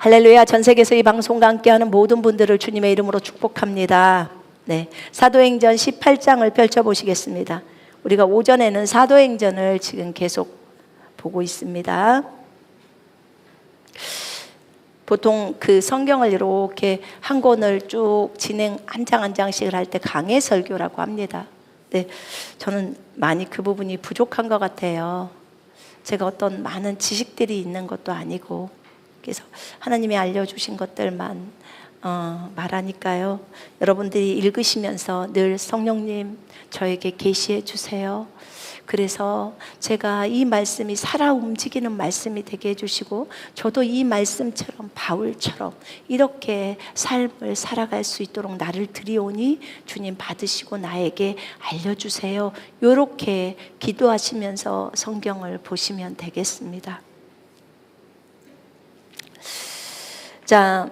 할렐루야. 전 세계에서 이 방송과 함께하는 모든 분들을 주님의 이름으로 축복합니다. 네, 사도행전 18장을 펼쳐보시겠습니다. 우리가 오전에는 사도행전을 지금 계속 보고 있습니다. 보통 그 성경을 이렇게 한 권을 쭉 진행 한 장 한 장씩을 할 때 강해 설교라고 합니다. 네, 저는 많이 그 부분이 부족한 것 같아요. 제가 어떤 많은 지식들이 있는 것도 아니고, 그래서 하나님이 알려주신 것들만 말하니까요. 여러분들이 읽으시면서 늘 성령님 저에게 계시해 주세요. 그래서 제가 이 말씀이 살아 움직이는 말씀이 되게 해주시고, 저도 이 말씀처럼 바울처럼 이렇게 삶을 살아갈 수 있도록 나를 드리오니 주님 받으시고 나에게 알려주세요. 이렇게 기도하시면서 성경을 보시면 되겠습니다. 자,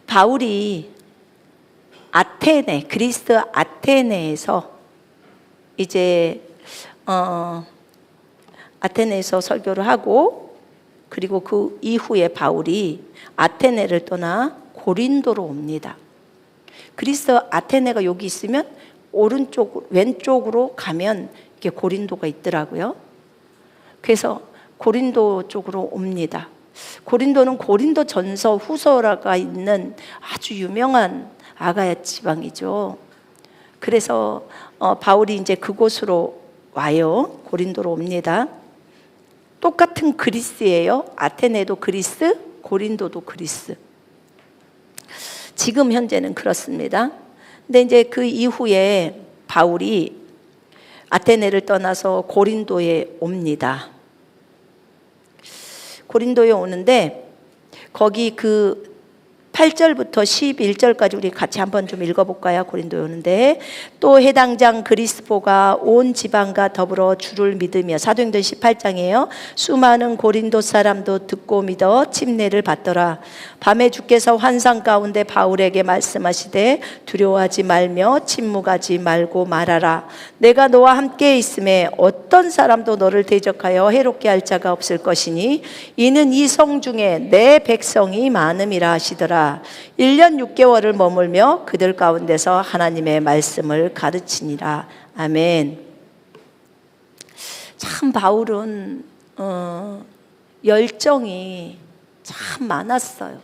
바울이 아테네, 그리스 아테네에서 이제 아테네에서 설교를 하고, 그리고 그 이후에 바울이 아테네를 떠나 고린도로 옵니다. 그리스 아테네가 여기 있으면 왼쪽으로 가면 이게 고린도가 있더라고요. 그래서 고린도 쪽으로 옵니다. 고린도는 고린도 전서 후서가 있는 아주 유명한 아가야 지방이죠. 그래서 바울이 이제 그곳으로 와요. 고린도로 옵니다. 똑같은 그리스예요. 아테네도 그리스, 고린도도 그리스. 지금 현재는 그렇습니다. 근데 이제 그 이후에 바울이 아테네를 떠나서 고린도에 옵니다. 고린도에 오는데 거기 그 8절부터 11절까지 우리 같이 한번 좀 읽어볼까요? 고린도에 오는데, 또 해당장 그리스포가 온 지방과 더불어 주를 믿으며, 사도행전 18장이에요. 수많은 고린도 사람도 듣고 믿어 침례를 받더라. 밤에 주께서 환상 가운데 바울에게 말씀하시되 두려워하지 말며 침묵하지 말고 말하라. 내가 너와 함께 있음에 어떤 사람도 너를 대적하여 해롭게 할 자가 없을 것이니 이는 이 성 중에 내 백성이 많음이라 하시더라. 1년 6개월을 머물며 그들 가운데서 하나님의 말씀을 가르치니라. 아멘. 참 바울은 열정이 참 많았어요.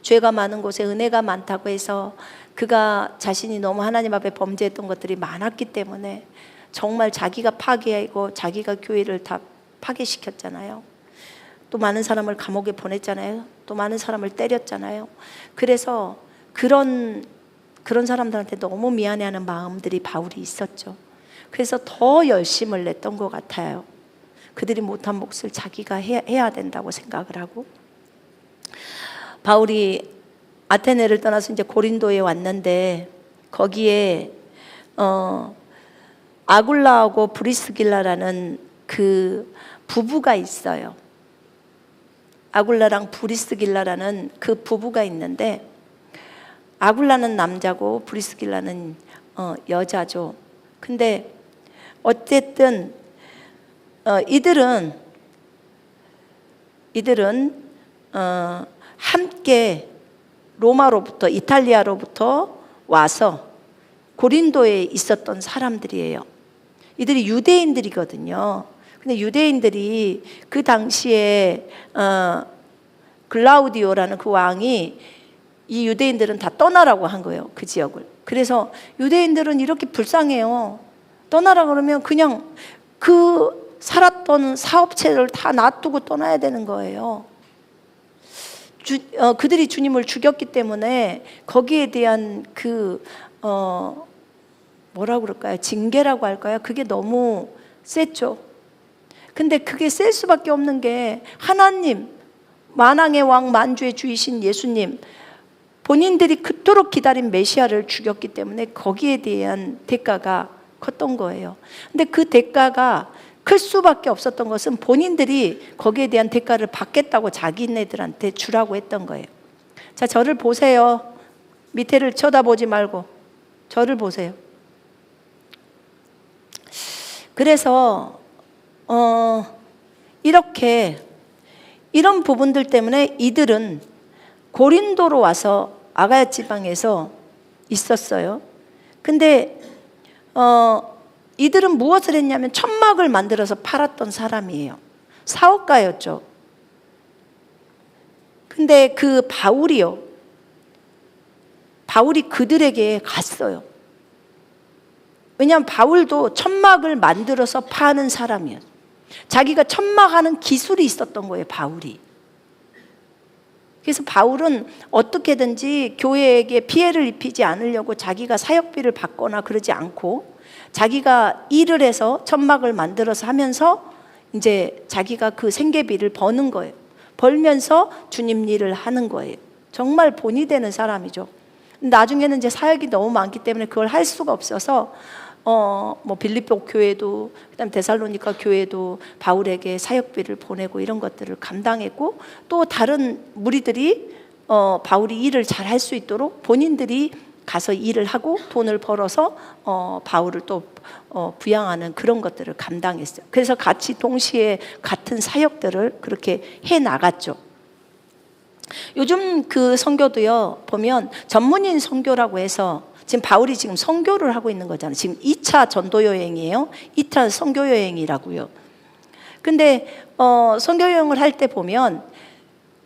죄가 많은 곳에 은혜가 많다고 해서 그가 자신이 너무 하나님 앞에 범죄했던 것들이 많았기 때문에 정말 자기가 파괴하고 자기가 교회를 다 파괴시켰잖아요. 또 많은 사람을 감옥에 보냈잖아요. 또 많은 사람을 때렸잖아요. 그래서 그런 사람들한테 너무 미안해하는 마음들이 바울이 있었죠. 그래서 더 열심을 냈던 것 같아요. 그들이 못한 몫을 자기가 해야 된다고 생각을 하고. 바울이 아테네를 떠나서 이제 고린도에 왔는데 거기에 아굴라하고 브리스길라라는 그 부부가 있어요. 아굴라랑 브리스길라라는 그 부부가 있는데, 아굴라는 남자고 브리스길라는 여자죠. 근데 어쨌든 이들은 함께 로마로부터, 이탈리아로부터 와서 고린도에 있었던 사람들이에요. 이들이 유대인들이거든요. 근데 유대인들이 그 당시에 글라우디오라는 그 왕이 이 유대인들은 다 떠나라고 한 거예요. 그 지역을. 그래서 유대인들은 이렇게 불쌍해요. 떠나라 그러면 그냥 그 살았던 사업체를 다 놔두고 떠나야 되는 거예요. 그들이 주님을 죽였기 때문에 거기에 대한 그 뭐라고 그럴까요? 징계라고 할까요? 그게 너무 셌죠. 근데 그게 셀 수밖에 없는 게, 하나님, 만왕의 왕 만주의 주이신 예수님, 본인들이 그토록 기다린 메시아를 죽였기 때문에 거기에 대한 대가가 컸던 거예요. 근데 그 대가가 클 수밖에 없었던 것은 본인들이 거기에 대한 대가를 받겠다고 자기네들한테 주라고 했던 거예요. 자, 저를 보세요. 밑에를 쳐다보지 말고 저를 보세요. 그래서 이렇게 이런 부분들 때문에 이들은 고린도로 와서 아가야 지방에서 있었어요. 근데 이들은 무엇을 했냐면 천막을 만들어서 팔았던 사람이에요. 사업가였죠. 근데 그 바울이 그들에게 갔어요. 왜냐하면 바울도 천막을 만들어서 파는 사람이에요. 자기가 천막하는 기술이 있었던 거예요, 바울이. 그래서 바울은 어떻게든지 교회에게 피해를 입히지 않으려고 자기가 사역비를 받거나 그러지 않고 자기가 일을 해서 천막을 만들어서 하면서 이제 자기가 그 생계비를 버는 거예요. 벌면서 주님 일을 하는 거예요. 정말 본이 되는 사람이죠. 나중에는 이제 사역이 너무 많기 때문에 그걸 할 수가 없어서 뭐 빌립보 교회도 그다음 데살로니가 교회도 바울에게 사역비를 보내고 이런 것들을 감당했고, 또 다른 무리들이 바울이 일을 잘 할 수 있도록 본인들이 가서 일을 하고 돈을 벌어서 바울을 또 부양하는 그런 것들을 감당했어요. 그래서 같이 동시에 같은 사역들을 그렇게 해 나갔죠. 요즘 그 선교도요 보면 전문인 선교라고 해서 지금 바울이 지금 선교를 하고 있는 거잖아요. 지금 2차 전도 여행이에요. 2차 선교 여행이라고요. 근데 선교 여행을 할 때 보면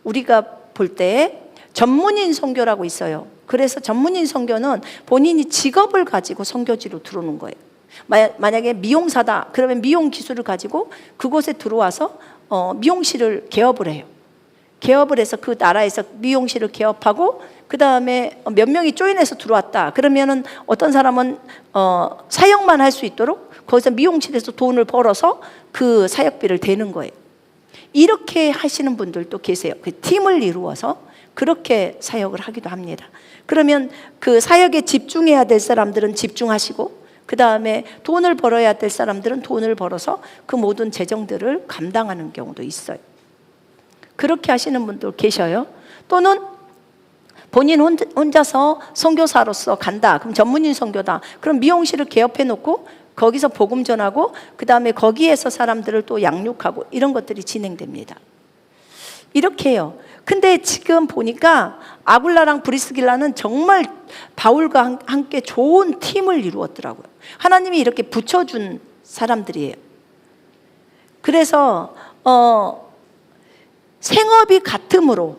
우리가 볼 때 전문인 선교라고 있어요. 그래서 전문인 선교는 본인이 직업을 가지고 선교지로 들어오는 거예요. 만약에 미용사다 그러면 미용 기술을 가지고 그곳에 들어와서 미용실을 개업을 해요. 개업을 해서 그 나라에서 미용실을 개업하고 그 다음에 몇 명이 조인해서 들어왔다 그러면은 어떤 사람은 사역만 할 수 있도록 거기서 미용실에서 돈을 벌어서 그 사역비를 대는 거예요. 이렇게 하시는 분들도 계세요. 그 팀을 이루어서 그렇게 사역을 하기도 합니다. 그러면 그 사역에 집중해야 될 사람들은 집중하시고 그 다음에 돈을 벌어야 될 사람들은 돈을 벌어서 그 모든 재정들을 감당하는 경우도 있어요. 그렇게 하시는 분도 계셔요. 또는 본인 혼자서 선교사로서 간다. 그럼 전문인 선교다. 그럼 미용실을 개업해 놓고 거기서 복음 전하고 그 다음에 거기에서 사람들을 또 양육하고 이런 것들이 진행됩니다. 이렇게 해요. 근데 지금 보니까 아굴라랑 브리스길라는 정말 바울과 함께 좋은 팀을 이루었더라고요. 하나님이 이렇게 붙여준 사람들이에요. 그래서 생업이 같으므로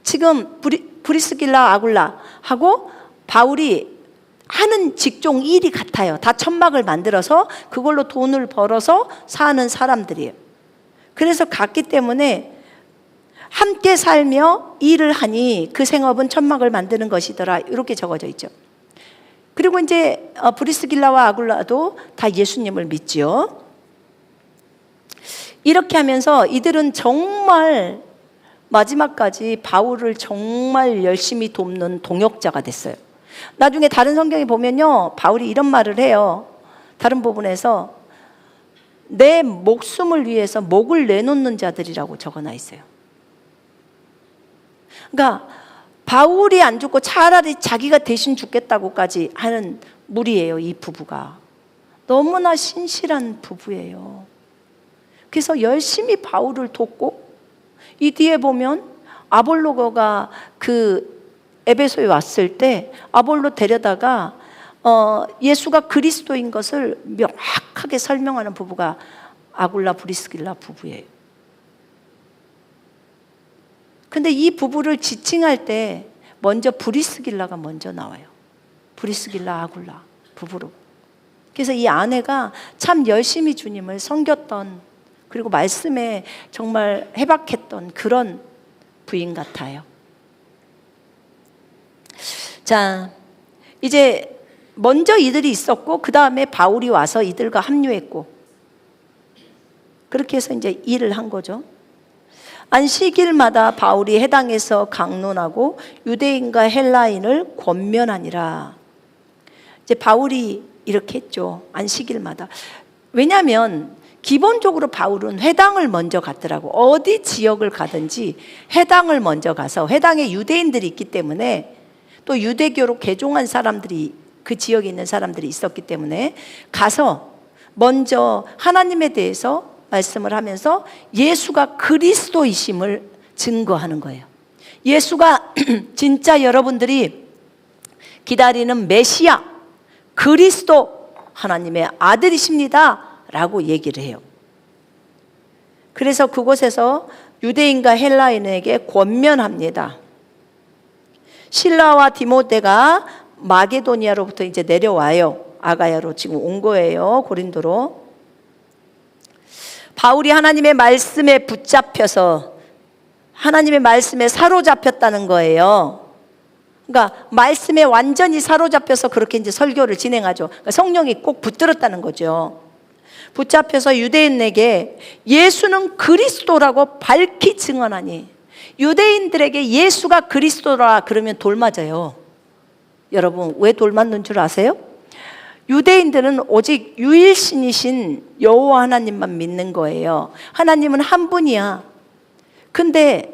지금 브리스길라 아굴라하고 바울이 하는 직종 일이 같아요. 다 천막을 만들어서 그걸로 돈을 벌어서 사는 사람들이에요. 그래서 같기 때문에 함께 살며 일을 하니 그 생업은 천막을 만드는 것이더라 이렇게 적어져 있죠. 그리고 이제 브리스길라와 아굴라도 다 예수님을 믿지요. 이렇게 하면서 이들은 정말 마지막까지 바울을 정말 열심히 돕는 동역자가 됐어요. 나중에 다른 성경에 보면요 바울이 이런 말을 해요. 다른 부분에서 내 목숨을 위해서 목을 내놓는 자들이라고 적어놔 있어요. 그러니까 바울이 안 죽고 차라리 자기가 대신 죽겠다고까지 하는 무리예요. 이 부부가 너무나 신실한 부부예요. 그래서 열심히 바울을 돕고, 이 뒤에 보면 아볼로가 그 에베소에 왔을 때 아볼로 데려다가 예수가 그리스도인 것을 명확하게 설명하는 부부가 아굴라 브리스길라 부부예요. 근데 이 부부를 지칭할 때 먼저 브리스길라가 먼저 나와요. 브리스길라 아굴라 부부로. 그래서 이 아내가 참 열심히 주님을 섬겼던, 그리고 말씀에 정말 해박했던 그런 부인 같아요. 자, 이제 먼저 이들이 있었고 그 다음에 바울이 와서 이들과 합류했고 그렇게 해서 이제 일을 한 거죠. 안식일마다 바울이 해당에서 강론하고 유대인과 헬라인을 권면하니라. 이제 바울이 이렇게 했죠. 안식일마다. 왜냐하면 기본적으로 바울은 회당을 먼저 갔더라고. 어디 지역을 가든지 회당을 먼저 가서, 회당에 유대인들이 있기 때문에 또 유대교로 개종한 사람들이 그 지역에 있는 사람들이 있었기 때문에 가서 먼저 하나님에 대해서 말씀을 하면서 예수가 그리스도이심을 증거하는 거예요. 예수가 진짜 여러분들이 기다리는 메시아, 그리스도 하나님의 아들이십니다 라고 얘기를 해요. 그래서 그곳에서 유대인과 헬라인에게 권면합니다. 실라와 디모데가 마게도니아로부터 이제 내려와요. 아가야로 지금 온 거예요. 고린도로. 바울이 하나님의 말씀에 붙잡혀서 하나님의 말씀에 사로잡혔다는 거예요. 그러니까 말씀에 완전히 사로잡혀서 그렇게 이제 설교를 진행하죠. 그러니까 성령이 꼭 붙들었다는 거죠. 붙잡혀서 유대인에게 예수는 그리스도라고 밝히 증언하니, 유대인들에게 예수가 그리스도라 그러면 돌 맞아요. 여러분 왜 돌 맞는 줄 아세요? 유대인들은 오직 유일신이신 여호와 하나님만 믿는 거예요. 하나님은 한 분이야. 근데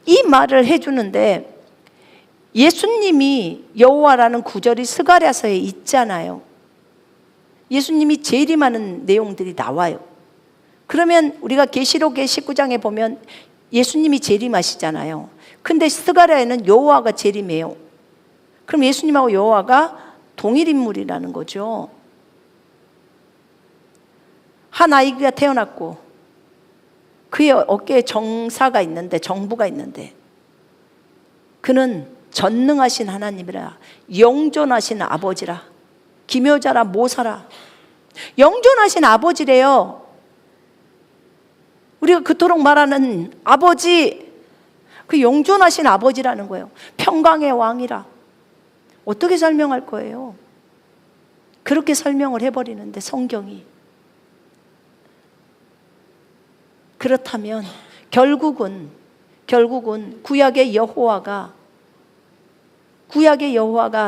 이 말을 해주는데 예수님이 여호와라는 구절이 스가랴서에 있잖아요. 예수님이 재림하는 내용들이 나와요. 그러면 우리가 계시록의 19장에 보면 예수님이 재림하시잖아요. 근데 스가랴에는 여호와가 재림해요. 그럼 예수님하고 여호와가 동일 인물이라는 거죠. 한 아이가 태어났고 그의 어깨에 정사가 있는데, 정부가 있는데, 그는 전능하신 하나님이라, 영존하신 아버지라, 기묘자라, 모사라. 영존하신 아버지래요. 우리가 그토록 말하는 아버지, 그 영존하신 아버지라는 거예요. 평강의 왕이라. 어떻게 설명할 거예요? 그렇게 설명을 해버리는데 성경이. 그렇다면 결국은 구약의 여호와가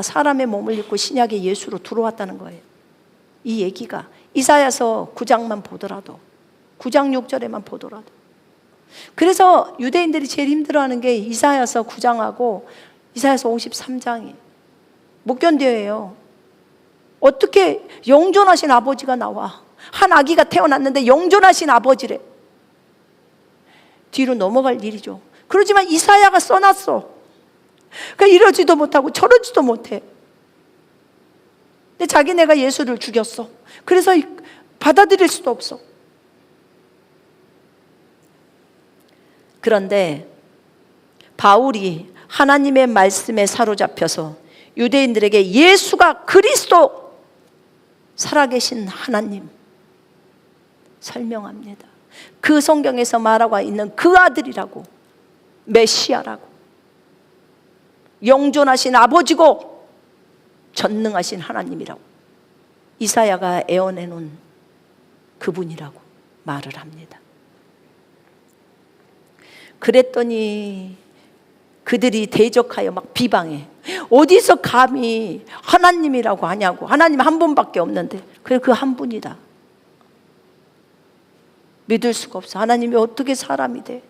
사람의 몸을 입고 신약의 예수로 들어왔다는 거예요. 이 얘기가 이사야서 9장만 보더라도, 9장 6절에만 보더라도. 그래서 유대인들이 제일 힘들어하는 게 이사야서 9장하고 이사야서 53장이 못 견뎌요. 어떻게 영존하신 아버지가 나와? 한 아기가 태어났는데 영존하신 아버지래. 뒤로 넘어갈 일이죠. 그러지만 이사야가 써놨어. 그러니까 이러지도 못하고 저러지도 못해. 근데 자기네가 예수를 죽였어. 그래서 받아들일 수도 없어. 그런데 바울이 하나님의 말씀에 사로잡혀서 유대인들에게 예수가 그리스도, 살아계신 하나님 설명합니다. 그 성경에서 말하고 있는 그 아들이라고, 메시아라고, 영존하신 아버지고 전능하신 하나님이라고 이사야가 애원해놓은 그분이라고 말을 합니다. 그랬더니 그들이 대적하여 막 비방해. 어디서 감히 하나님이라고 하냐고. 하나님 한 분밖에 없는데. 그래, 그 한 분이다. 믿을 수가 없어. 하나님이 어떻게 사람이 돼?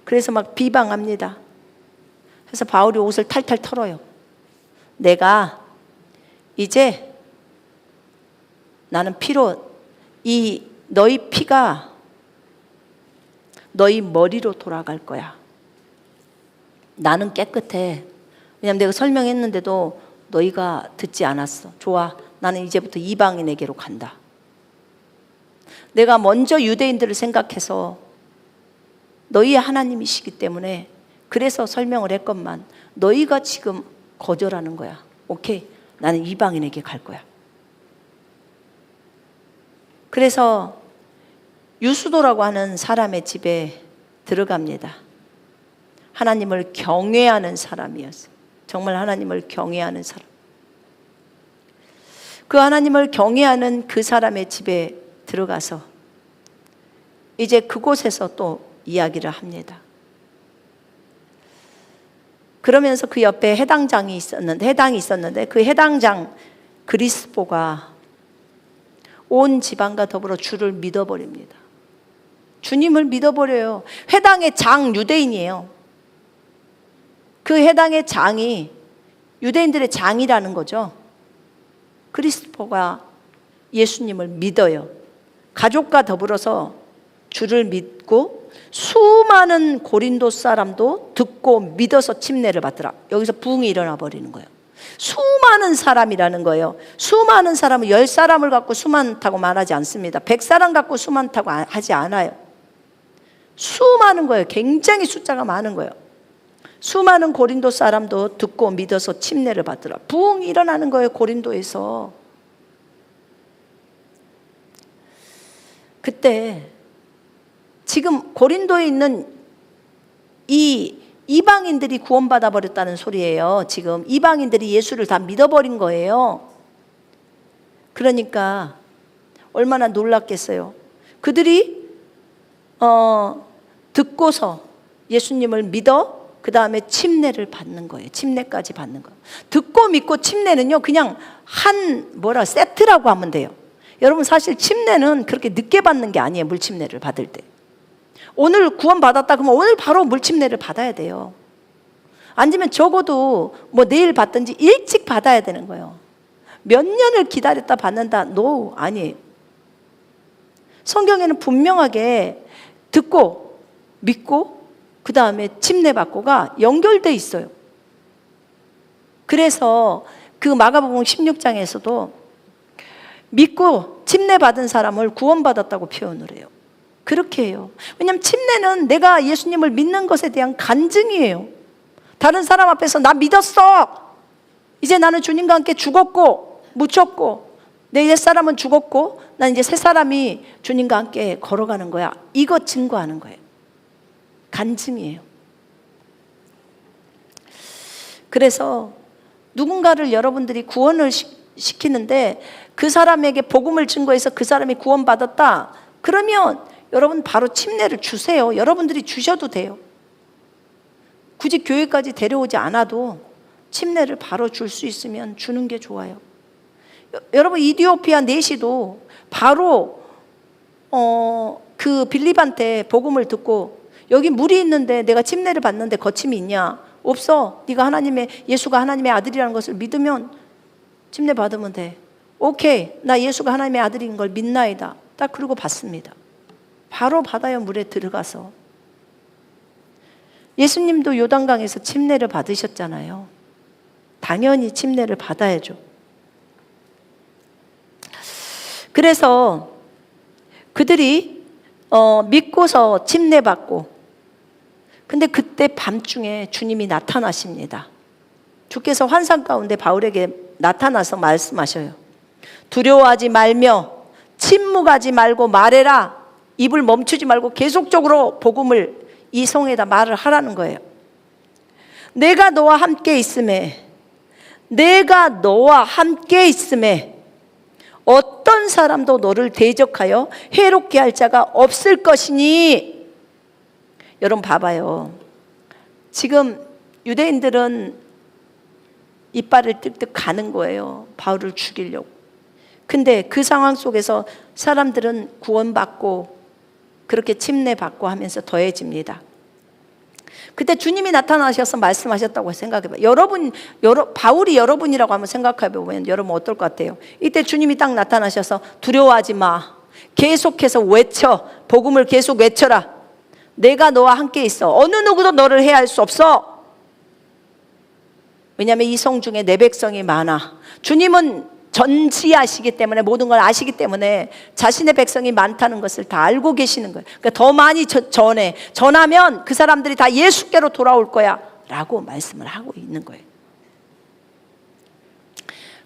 그래서 막 비방합니다. 그래서 바울이 옷을 탈탈 털어요. 내가 이제 나는 피로, 이 너희 피가 너희 머리로 돌아갈 거야. 나는 깨끗해. 왜냐면 내가 설명했는데도 너희가 듣지 않았어. 좋아, 나는 이제부터 이방인에게로 간다. 내가 먼저 유대인들을 생각해서 너희의 하나님이시기 때문에 그래서 설명을 했건만 너희가 지금 거절하는 거야. 오케이, 나는 이방인에게 갈 거야. 그래서 유수도라고 하는 사람의 집에 들어갑니다. 하나님을 경외하는 사람이었어요. 정말 하나님을 경외하는 사람. 그 하나님을 경외하는 그 사람의 집에 들어가서 이제 그곳에서 또 이야기를 합니다. 그러면서 그 옆에 해당이 있었는데 그 해당장 그리스포가 온 지방과 더불어 주를 믿어버립니다. 주님을 믿어버려요. 회당의 장 유대인이에요. 그 해당의 장이 유대인들의 장이라는 거죠. 그리스포가 예수님을 믿어요. 가족과 더불어서 주를 믿고 수많은 고린도 사람도 듣고 믿어서 침례를 받더라. 여기서 부흥이 일어나 버리는 거예요. 수많은 사람이라는 거예요. 수많은 사람은 10사람을 갖고 수많다고 말하지 않습니다. 100사람 갖고 수많다고 하지 않아요. 수많은 거예요. 굉장히 숫자가 많은 거예요. 수많은 고린도 사람도 듣고 믿어서 침례를 받더라. 부흥이 일어나는 거예요. 고린도에서. 그때 지금 고린도에 있는 이 이방인들이 구원받아 버렸다는 소리예요. 지금 이방인들이 예수를 다 믿어버린 거예요. 그러니까 얼마나 놀랐겠어요. 그들이 듣고서 예수님을 믿어 그 다음에 침례를 받는 거예요. 침례까지 받는 거예요. 듣고 믿고 침례는요 그냥 세트라고 하면 돼요. 여러분 사실 침례는 그렇게 늦게 받는 게 아니에요. 물침례를 받을 때 오늘 구원 받았다 그러면 오늘 바로 물침례를 받아야 돼요. 아니면 적어도 내일 받든지 일찍 받아야 되는 거예요. 몇 년을 기다렸다 받는다? 아니에요. 성경에는 분명하게 듣고 믿고 그 다음에 침례 받고가 연결돼 있어요. 그래서 그 마가복음 16장에서도 믿고 침례 받은 사람을 구원받았다고 표현을 해요. 그렇게 해요. 왜냐하면 침례는 내가 예수님을 믿는 것에 대한 간증이에요. 다른 사람 앞에서 나 믿었어, 이제 나는 주님과 함께 죽었고 묻혔고 내 옛사람은 죽었고 난 이제 새 사람이 주님과 함께 걸어가는 거야, 이거 증거하는 거예요. 간증이에요. 그래서 누군가를 여러분들이 구원을 시키는데 그 사람에게 복음을 증거해서 그 사람이 구원받았다 그러면 여러분 바로 침례를 주세요. 여러분들이 주셔도 돼요. 굳이 교회까지 데려오지 않아도 침례를 바로 줄 수 있으면 주는 게 좋아요. 여러분 이디오피아 내시도 바로 그 빌립한테 복음을 듣고 여기 물이 있는데 내가 침례를 받는데 거침이 있냐? 없어. 네가 예수가 하나님의 아들이라는 것을 믿으면 침례 받으면 돼. 오케이, 나 예수가 하나님의 아들인 걸 믿나이다. 딱 그러고 받습니다. 바로 받아요. 물에 들어가서. 예수님도 요단강에서 침례를 받으셨잖아요. 당연히 침례를 받아야죠. 그래서 그들이 믿고서 침례 받고, 근데 그때 밤중에 주님이 나타나십니다. 주께서 환상 가운데 바울에게 나타나서 말씀하셔요. 두려워하지 말며 침묵하지 말고 말해라. 입을 멈추지 말고 계속적으로 복음을 이 성에다 말을 하라는 거예요. 내가 너와 함께 있음에, 내가 너와 함께 있음에 어떤 사람도 너를 대적하여 해롭게 할 자가 없을 것이니. 여러분 봐봐요. 지금 유대인들은 이빨을 뜩뜩 가는 거예요. 바울을 죽이려고. 근데 그 상황 속에서 사람들은 구원받고 그렇게 침례받고 하면서 더해집니다. 그때 주님이 나타나셔서 말씀하셨다고 생각해봐요. 바울이 여러분이라고 한번 생각해보면 여러분 어떨 것 같아요? 이때 주님이 딱 나타나셔서 두려워하지 마, 계속해서 외쳐, 복음을 계속 외쳐라. 내가 너와 함께 있어. 어느 누구도 너를 해할 수 없어. 왜냐하면 이 성 중에 내 백성이 많아. 주님은 전지하시기 때문에, 모든 걸 아시기 때문에 자신의 백성이 많다는 것을 다 알고 계시는 거예요. 그러니까 더 많이 전하면 그 사람들이 다 예수께로 돌아올 거야 라고 말씀을 하고 있는 거예요.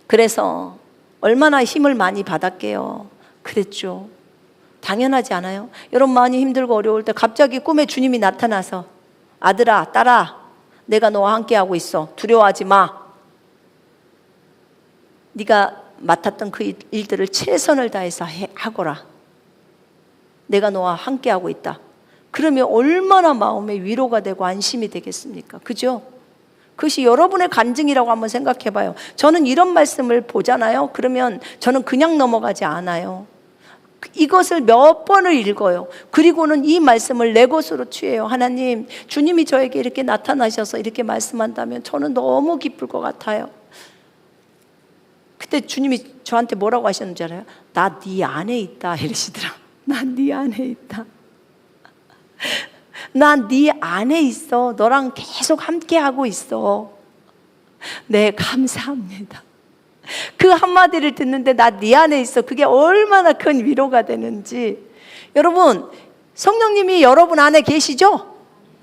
그래서 얼마나 힘을 많이 받았게요. 그랬죠. 당연하지 않아요? 여러분 많이 힘들고 어려울 때 갑자기 꿈에 주님이 나타나서 아들아, 딸아, 내가 너와 함께하고 있어. 두려워하지 마. 네가 맡았던 그 일들을 최선을 다해서 하거라. 내가 너와 함께하고 있다. 그러면 얼마나 마음에 위로가 되고 안심이 되겠습니까? 그죠? 그것이 여러분의 간증이라고 한번 생각해 봐요. 저는 이런 말씀을 보잖아요. 그러면 저는 그냥 넘어가지 않아요. 이것을 몇 번을 읽어요. 그리고는 이 말씀을 내 것으로 취해요. 하나님, 주님이 저에게 이렇게 나타나셔서 이렇게 말씀한다면 저는 너무 기쁠 것 같아요. 그때 주님이 저한테 뭐라고 하셨는지 알아요? 나 네 안에 있다 이러시더라. 난 네 안에 있다. 난 네 안에 있어. 너랑 계속 함께하고 있어. 네, 감사합니다. 그 한마디를 듣는데 나 네 안에 있어. 그게 얼마나 큰 위로가 되는지. 여러분, 성령님이 여러분 안에 계시죠?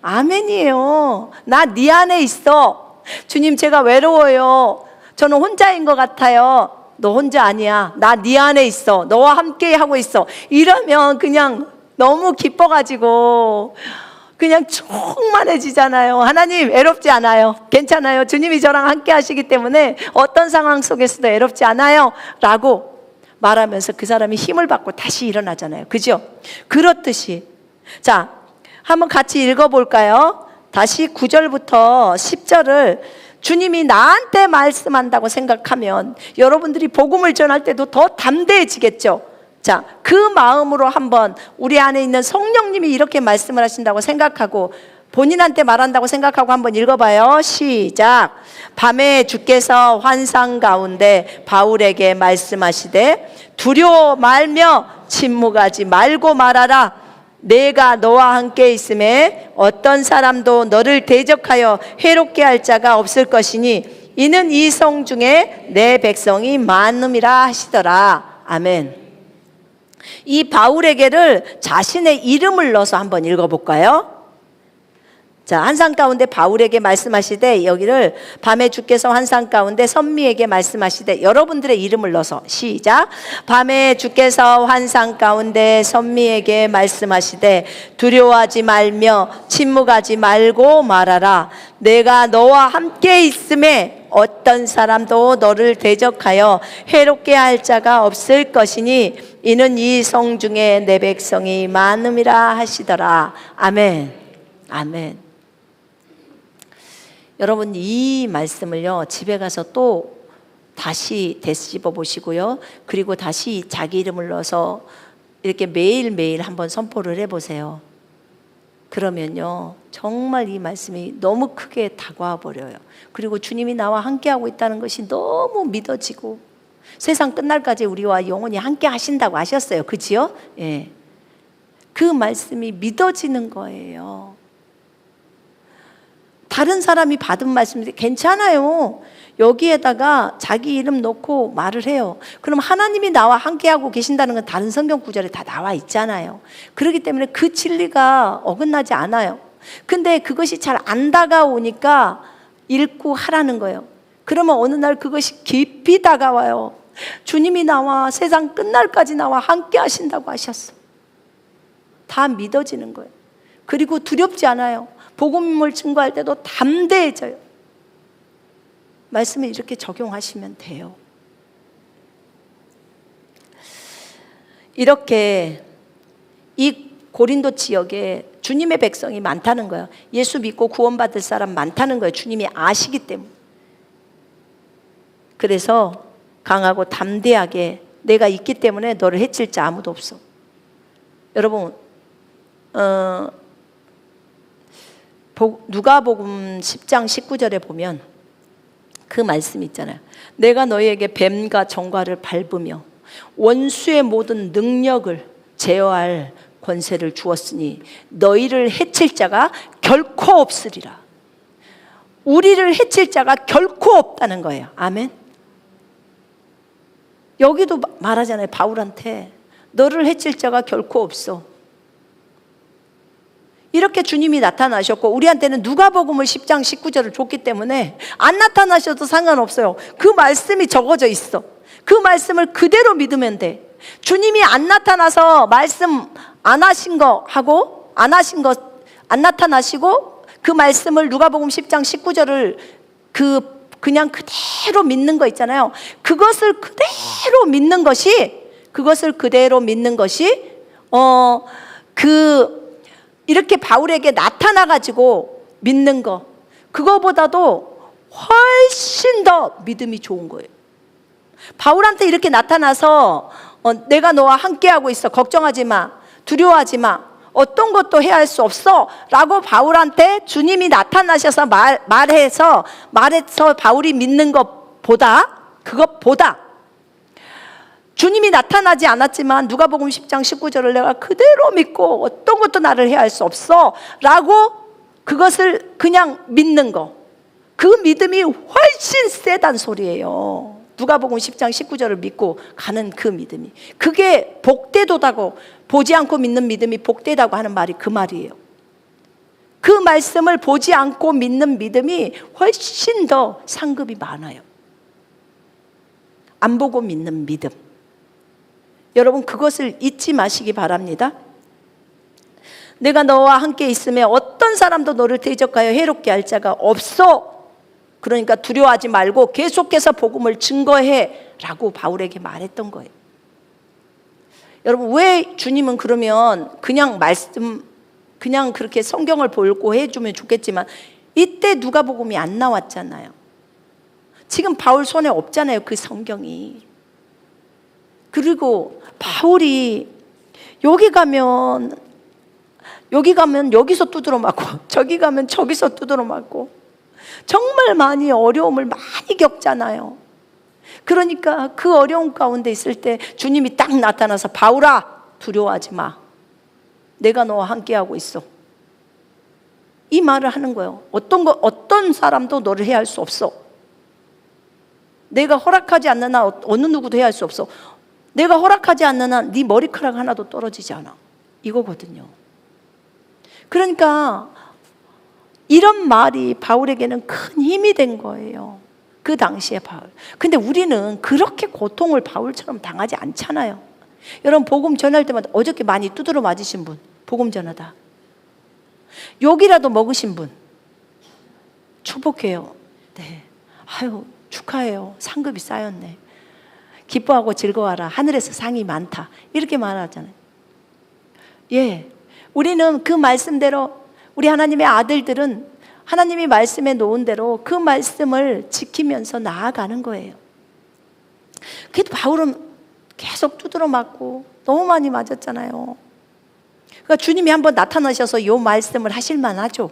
아멘이에요. 나 네 안에 있어. 주님, 제가 외로워요. 저는 혼자인 것 같아요. 너 혼자 아니야. 나 네 안에 있어. 너와 함께 하고 있어. 이러면 그냥 너무 기뻐가지고 그냥 충만해지잖아요. 하나님, 외롭지 않아요. 괜찮아요. 주님이 저랑 함께 하시기 때문에 어떤 상황 속에서도 외롭지 않아요. 라고 말하면서 그 사람이 힘을 받고 다시 일어나잖아요. 그죠? 그렇듯이. 자, 한번 같이 읽어볼까요? 다시 9절부터 10절을 주님이 나한테 말씀한다고 생각하면 여러분들이 복음을 전할 때도 더 담대해지겠죠. 자, 그 마음으로 한번 우리 안에 있는 성령님이 이렇게 말씀을 하신다고 생각하고 본인한테 말한다고 생각하고 한번 읽어봐요. 시작. 밤에 주께서 환상 가운데 바울에게 말씀하시되 두려워 말며 침묵하지 말고 말하라. 내가 너와 함께 있음에 어떤 사람도 너를 대적하여 해롭게 할 자가 없을 것이니 이는 이 성 중에 내 백성이 많음이라 하시더라. 아멘. 이 바울에게를 자신의 이름을 넣어서 한번 읽어볼까요? 자, 환상 가운데 바울에게 말씀하시되, 여기를 밤에 주께서 환상 가운데 선미에게 말씀하시되, 여러분들의 이름을 넣어서 시작. 밤에 주께서 환상 가운데 선미에게 말씀하시되 두려워하지 말며 침묵하지 말고 말하라. 내가 너와 함께 있음에 어떤 사람도 너를 대적하여 해롭게 할 자가 없을 것이니 이는 이 성 중에 내 백성이 많음이라 하시더라. 아멘. 아멘. 여러분, 이 말씀을요, 집에 가서 또 다시 되씹어 보시고요. 그리고 다시 자기 이름을 넣어서 이렇게 매일매일 한번 선포를 해보세요. 그러면요, 정말 이 말씀이 너무 크게 다가와 버려요. 그리고 주님이 나와 함께하고 있다는 것이 너무 믿어지고, 세상 끝날까지 우리와 영원히 함께 하신다고 하셨어요. 그지요? 예. 그 말씀이 믿어지는 거예요. 다른 사람이 받은 말씀인데 괜찮아요. 여기에다가 자기 이름 넣고 말을 해요. 그럼 하나님이 나와 함께하고 계신다는 건 다른 성경 구절에 다 나와 있잖아요. 그렇기 때문에 그 진리가 어긋나지 않아요. 근데 그것이 잘 안 다가오니까 읽고 하라는 거예요. 그러면 어느 날 그것이 깊이 다가와요. 주님이 나와 세상 끝날까지 나와 함께 하신다고 하셨어. 다 믿어지는 거예요. 그리고 두렵지 않아요. 복음을 증거할 때도 담대해져요. 말씀을 이렇게 적용하시면 돼요. 이렇게 이 고린도 지역에 주님의 백성이 많다는 거예요. 예수 믿고 구원받을 사람 많다는 거예요. 주님이 아시기 때문에. 그래서 강하고 담대하게 내가 있기 때문에 너를 해칠 자 아무도 없어. 여러분, 누가복음 10장 19절에 보면 그 말씀 있잖아요. 내가 너희에게 뱀과 정과를 밟으며 원수의 모든 능력을 제어할 권세를 주었으니 너희를 해칠 자가 결코 없으리라. 우리를 해칠 자가 결코 없다는 거예요. 아멘. 여기도 말하잖아요. 바울한테 너를 해칠 자가 결코 없어. 이렇게 주님이 나타나셨고 우리한테는 누가복음을 10장 19절을 줬기 때문에 안 나타나셔도 상관없어요. 그 말씀이 적어져 있어. 그 말씀을 그대로 믿으면 돼. 주님이 안 나타나서 말씀 안 하신 거 하고 안 나타나시고 그 말씀을 누가복음 10장 19절을 그냥 그대로 믿는 거 있잖아요. 그것을 그대로 믿는 것이 이렇게 바울에게 나타나가지고 믿는 거, 그거보다도 훨씬 더 믿음이 좋은 거예요. 바울한테 이렇게 나타나서 내가 너와 함께하고 있어. 걱정하지 마. 두려워하지 마. 어떤 것도 해할 수 없어. 라고 바울한테 주님이 나타나셔서 말해서 바울이 믿는 그것보다 주님이 나타나지 않았지만 누가복음 10장 19절을 내가 그대로 믿고 어떤 것도 나를 해할 수 없어 라고 그것을 그냥 믿는 거, 그 믿음이 훨씬 세단 소리예요. 누가복음 10장 19절을 믿고 가는 그 믿음이, 그게 복되도다고, 보지 않고 믿는 믿음이 복되다고 하는 말이 그 말이에요. 그 말씀을 보지 않고 믿는 믿음이 훨씬 더 상급이 많아요. 안 보고 믿는 믿음, 여러분 그것을 잊지 마시기 바랍니다. 내가 너와 함께 있음에 어떤 사람도 너를 대적하여 해롭게 할 자가 없어. 그러니까 두려워하지 말고 계속해서 복음을 증거해 라고 바울에게 말했던 거예요. 여러분, 왜 주님은 그러면 그냥 말씀, 그냥 그렇게 성경을 보고 해주면 좋겠지만 이때 누가복음이 안 나왔잖아요. 지금 바울 손에 없잖아요, 그 성경이. 그리고 바울이 여기 가면 여기서 두드러 맞고, 저기 가면 저기서 두드러 맞고, 정말 많이 어려움을 많이 겪잖아요. 그러니까 그 어려움 가운데 있을 때 주님이 딱 나타나서 바울아, 두려워하지 마. 내가 너와 함께하고 있어. 이 말을 하는 거예요. 어떤 사람도 너를 해할 수 없어. 내가 허락하지 않는 한 어느 누구도 해할 수 없어. 내가 허락하지 않는 한 네 머리카락 하나도 떨어지지 않아. 이거거든요. 그러니까 이런 말이 바울에게는 큰 힘이 된 거예요. 그 당시에 바울. 근데 우리는 그렇게 고통을 바울처럼 당하지 않잖아요. 여러분, 복음 전할 때마다 어저께 많이 두드러 맞으신 분, 복음 전하다. 욕이라도 먹으신 분, 축복해요. 네. 아유, 축하해요. 상급이 쌓였네. 기뻐하고 즐거워하라. 하늘에서 상이 많다. 이렇게 말하잖아요. 예. 우리는 그 말씀대로, 우리 하나님의 아들들은 하나님이 말씀에 놓은 대로 그 말씀을 지키면서 나아가는 거예요. 그래도 바울은 계속 두드러 맞고 너무 많이 맞았잖아요. 그러니까 주님이 한번 나타나셔서 이 말씀을 하실 만하죠.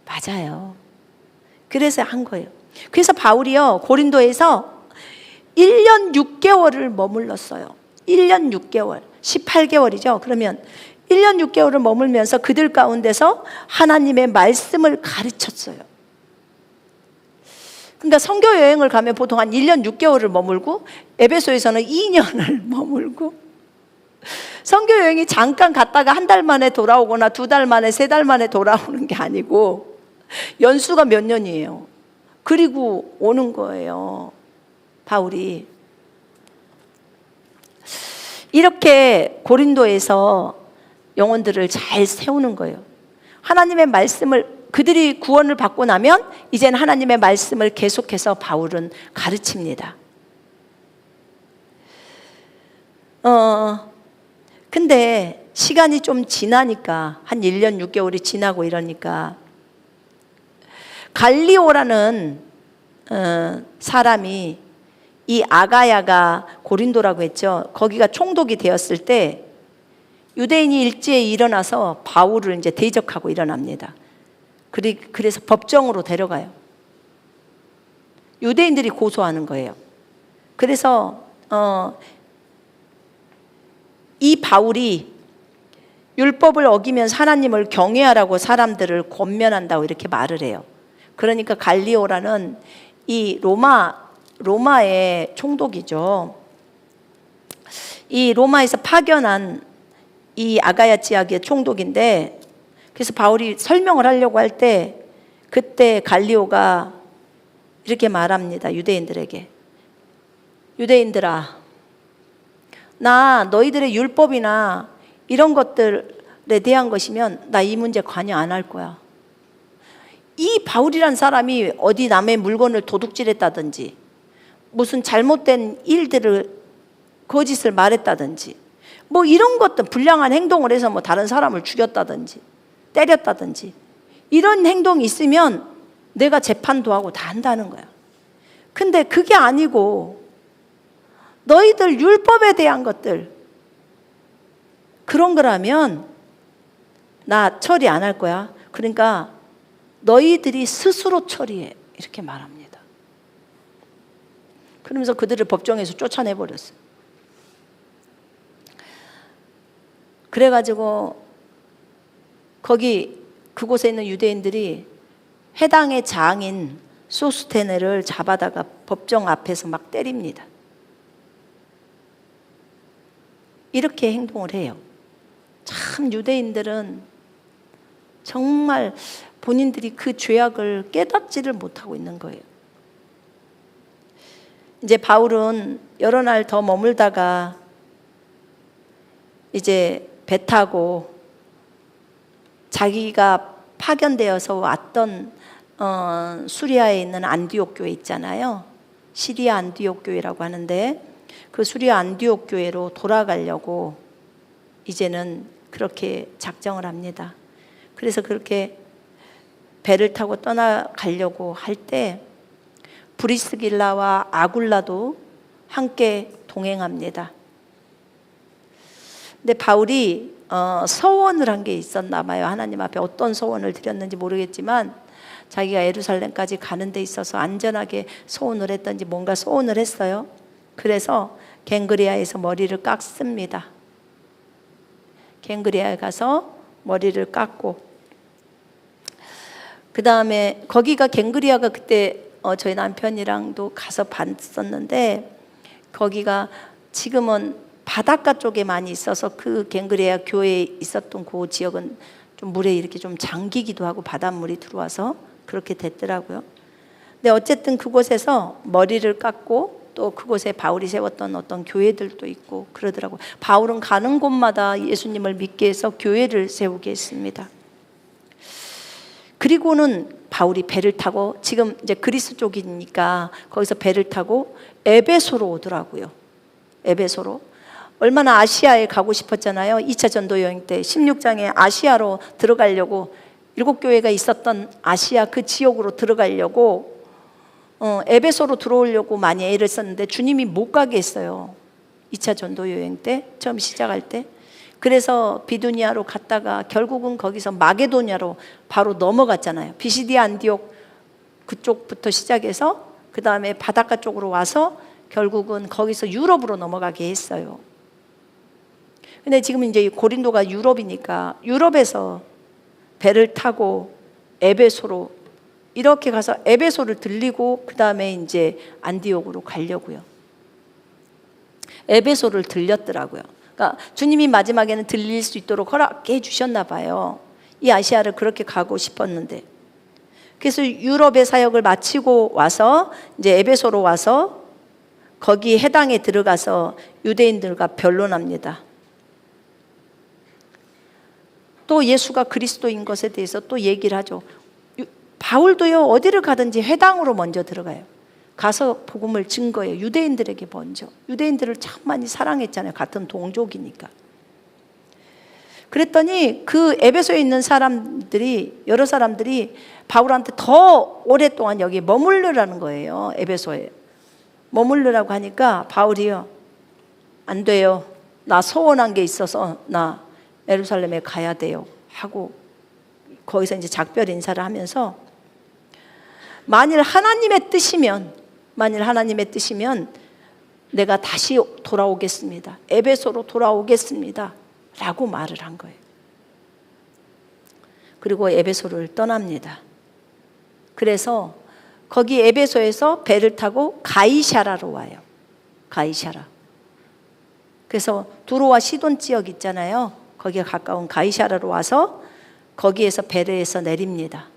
맞아요. 그래서 한 거예요. 그래서 바울이요, 고린도에서 1년 6개월을 머물렀어요. 1년 6개월, 18개월이죠. 그러면 1년 6개월을 머물면서 그들 가운데서 하나님의 말씀을 가르쳤어요. 그러니까 선교 여행을 가면 보통 한 1년 6개월을 머물고, 에베소에서는 2년을 머물고, 선교 여행이 잠깐 갔다가 한 달 만에 돌아오거나 2달 만에 3달 만에 돌아오는 게 아니고 연수가 몇 년이에요. 그리고 오는 거예요. 바울이 이렇게 고린도에서 영혼들을 잘 세우는 거예요. 하나님의 말씀을, 그들이 구원을 받고 나면 이제는 하나님의 말씀을 계속해서 바울은 가르칩니다. 근데 시간이 좀 지나니까, 한 1년 6개월이 지나고 이러니까 갈리오라는 사람이, 이 아가야가 고린도라고 했죠. 거기가 총독이 되었을 때 유대인이 일제히 일어나서 바울을 이제 대적하고 일어납니다. 그래서 법정으로 데려가요. 유대인들이 고소하는 거예요. 그래서 이 바울이 율법을 어기면서 하나님을 경외하라고 사람들을 권면한다고 이렇게 말을 해요. 그러니까 갈리오라는 이 로마의 총독이죠. 이 로마에서 파견한 이 아가야 지역의 총독인데, 그래서 바울이 설명을 하려고 할 때 그때 갈리오가 이렇게 말합니다. 유대인들에게. 유대인들아, 나 너희들의 율법이나 이런 것들에 대한 것이면 나 이 문제 관여 안 할 거야. 이 바울이란 사람이 어디 남의 물건을 도둑질했다든지, 무슨 잘못된 일들을, 거짓을 말했다든지, 뭐 이런 것들, 불량한 행동을 해서 뭐 다른 사람을 죽였다든지 때렸다든지 이런 행동이 있으면 내가 재판도 하고 다 한다는 거야. 근데 그게 아니고 너희들 율법에 대한 것들, 그런 거라면 나 처리 안 할 거야. 그러니까 너희들이 스스로 처리해. 이렇게 말합니다. 그러면서 그들을 법정에서 쫓아내버렸어요. 그래가지고 그곳에 있는 유대인들이 해당의 장인 소스테네를 잡아다가 법정 앞에서 막 때립니다. 이렇게 행동을 해요. 참 유대인들은 정말 본인들이 그 죄악을 깨닫지를 못하고 있는 거예요. 이제 바울은 여러 날 더 머물다가 이제 배 타고 자기가 파견되어서 왔던 수리아에 있는 안디옥 교회 있잖아요. 시리아 안디옥 교회라고 하는데 그 수리아 안디옥 교회로 돌아가려고 이제는 그렇게 작정을 합니다. 그래서 그렇게 배를 타고 떠나가려고 할 때 브리스길라와 아굴라도 함께 동행합니다. 근데 바울이 서원을 한 게 있었나 봐요. 하나님 앞에 어떤 서원을 드렸는지 모르겠지만 자기가 예루살렘까지 가는 데 있어서 안전하게 서원을 했던지 뭔가 서원을 했어요. 그래서 갱그리아에서 머리를 깎습니다. 갱그리아에 가서 머리를 깎고, 그 다음에 거기가 갱그리아가 그때 저희 남편이랑도 가서 봤었는데 거기가 지금은 바닷가 쪽에 많이 있어서 그 갱그리아 교회에 있었던 그 지역은 좀 물에 이렇게 좀 잠기기도 하고 바닷물이 들어와서 그렇게 됐더라고요. 근데 어쨌든 그곳에서 머리를 깎고 또 그곳에 바울이 세웠던 어떤 교회들도 있고 그러더라고요. 바울은 가는 곳마다 예수님을 믿게 해서 교회를 세우게 했습니다. 그리고는 바울이 배를 타고 지금 이제 그리스 쪽이니까 거기서 배를 타고 에베소로 오더라고요. 에베소로. 얼마나 아시아에 가고 싶었잖아요. 2차 전도 여행 때 16장에 아시아로 들어가려고 7교회가 있었던 아시아 그 지역으로 들어가려고 에베소로 들어오려고 많이 애를 썼는데 주님이 못 가게 했어요. 2차 전도 여행 때 처음 시작할 때. 그래서 비두니아로 갔다가 결국은 거기서 마게도냐로 바로 넘어갔잖아요. 비시디아 안디옥 그쪽부터 시작해서 그 다음에 바닷가 쪽으로 와서 결국은 거기서 유럽으로 넘어가게 했어요. 근데 지금 이제 고린도가 유럽이니까 유럽에서 배를 타고 에베소로 이렇게 가서 에베소를 들리고 그 다음에 이제 안디옥으로 가려고요. 에베소를 들렸더라고요. 그러니까 주님이 마지막에는 들릴 수 있도록 허락해 주셨나 봐요. 이 아시아를 그렇게 가고 싶었는데. 그래서 유럽의 사역을 마치고 와서 이제 에베소로 와서 거기 해당에 들어가서 유대인들과 변론합니다. 또 예수가 그리스도인 것에 대해서 또 얘기를 하죠. 바울도요, 어디를 가든지 회당으로 먼저 들어가요. 가서 복음을 증거해요. 유대인들에게 먼저. 유대인들을 참 많이 사랑했잖아요. 같은 동족이니까. 그랬더니 그 에베소에 있는 사람들이, 여러 사람들이 바울한테 더 오랫동안 여기 머물르라는 거예요. 에베소에 머물르라고 하니까 바울이요, 안 돼요. 나 소원한 게 있어서 나 예루살렘에 가야 돼요 하고 거기서 이제 작별 인사를 하면서 만일 하나님의 뜻이면 내가 다시 돌아오겠습니다. 에베소로 돌아오겠습니다 라고 말을 한 거예요. 그리고 에베소를 떠납니다. 그래서 거기 에베소에서 배를 타고 가이사라로 와요. 가이사라. 그래서 두로와 시돈 지역 있잖아요. 거기에 가까운 가이사라로 와서 거기에서 배에서 내립니다.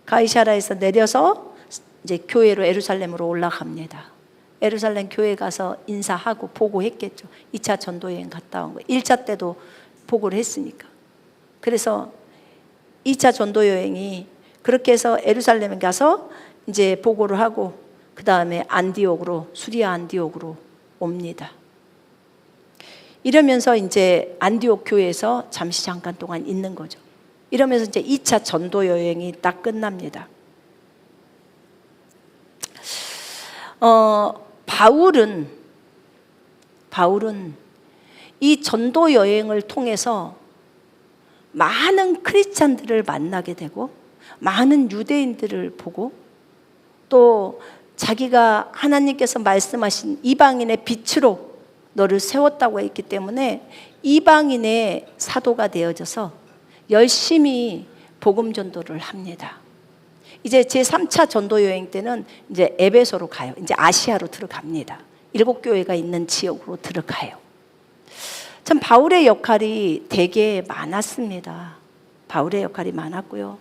가이사라에서 내려서 이제 교회로 예루살렘으로 올라갑니다. 예루살렘 교회 가서 인사하고 보고했겠죠. 2차 전도여행 갔다 온 거. 1차 때도 보고를 했으니까. 그래서 2차 전도여행이 그렇게 해서 예루살렘에 가서 이제 보고를 하고 그 다음에 안디옥으로, 수리아 안디옥으로 옵니다. 이러면서 이제 안디옥 교회에서 잠깐 동안 있는 거죠. 이러면서 이제 2차 전도 여행이 딱 끝납니다. 바울은 이 전도 여행을 통해서 많은 크리스찬들을 만나게 되고 많은 유대인들을 보고 또 자기가 하나님께서 말씀하신 이방인의 빛으로 너를 세웠다고 했기 때문에 이방인의 사도가 되어져서 열심히 복음 전도를 합니다. 이제 제3차 전도 여행 때는 이제 에베소로 가요. 이제 아시아로 들어갑니다. 7교회가 있는 지역으로 들어가요. 참 바울의 역할이 되게 많았습니다. 바울의 역할이 많았고요.